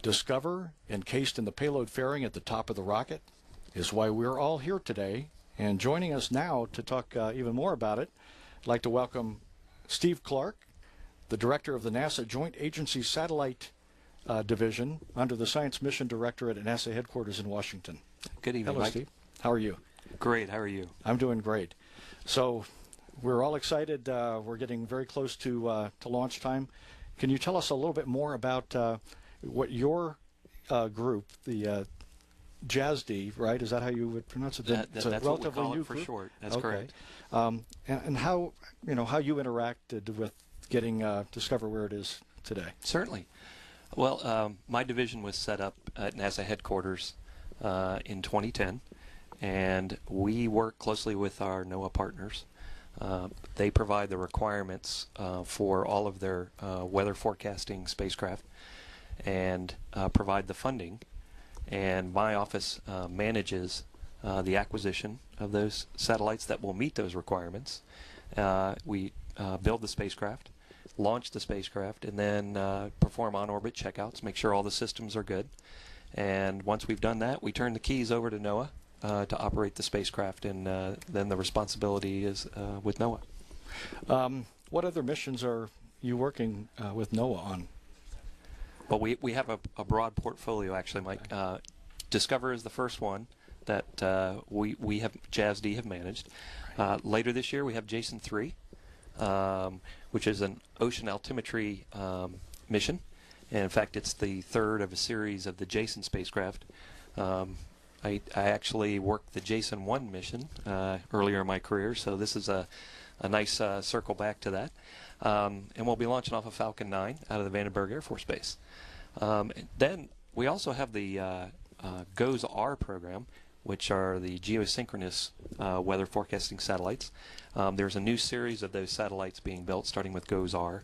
Discover, encased in the payload fairing at the top of the rocket, is why we're all here today. And joining us now to talk even more about it, I'd like to welcome Steve Clark, the director of the NASA Joint Agency Satellite Division under the Science Mission Directorate at NASA headquarters in Washington. Good evening, Hello, Mike. Steve. How are you? Great. How are you? I'm doing great. So we're all excited. We're getting very close to launch time. Can you tell us a little bit more about what your group, the JASD, right? Is that how you would pronounce it? That's what we call it for short. That's correct. And how you interacted with getting Discover where it is today? Certainly. Well, my division was set up at NASA headquarters in 2010, and we work closely with our NOAA partners. They provide the requirements for all of their weather forecasting spacecraft and provide the funding. And my office manages the acquisition of those satellites that will meet those requirements. We build the spacecraft, launch the spacecraft, and then perform on-orbit checkouts, make sure all the systems are good. And once we've done that, we turn the keys over to NOAA to operate the spacecraft, and then the responsibility is with NOAA. What other missions are you working with NOAA on? Well, we have a broad portfolio, actually, Mike. Discover is the first one that we have, JASD have managed. Later this year, we have Jason 3, which is an ocean altimetry mission. And in fact, it's the third of a series of the Jason spacecraft. I actually worked the Jason 1 mission earlier in my career, so this is a nice circle back to that. And we'll be launching off of Falcon 9 out of the Vandenberg Air Force Base. Then we also have the GOES-R program, which are the geosynchronous weather forecasting satellites. There's a new series of those satellites being built, starting with GOES-R,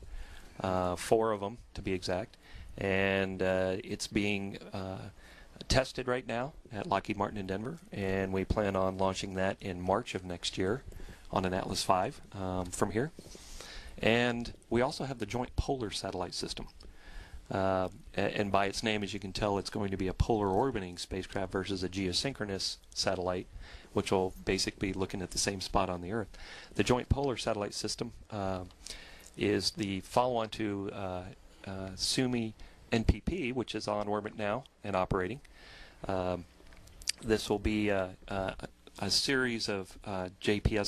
4 of them to be exact, and it's being tested right now at Lockheed Martin in Denver, and we plan on launching that in March of next year on an Atlas V from here. And we also have the Joint Polar Satellite System. And by its name, as you can tell, it's going to be a polar orbiting spacecraft versus a geosynchronous satellite, which will basically be looking at the same spot on the Earth. The Joint Polar Satellite System is the follow-on to SUMI NPP, which is on orbit now and operating. This will be a series of JPS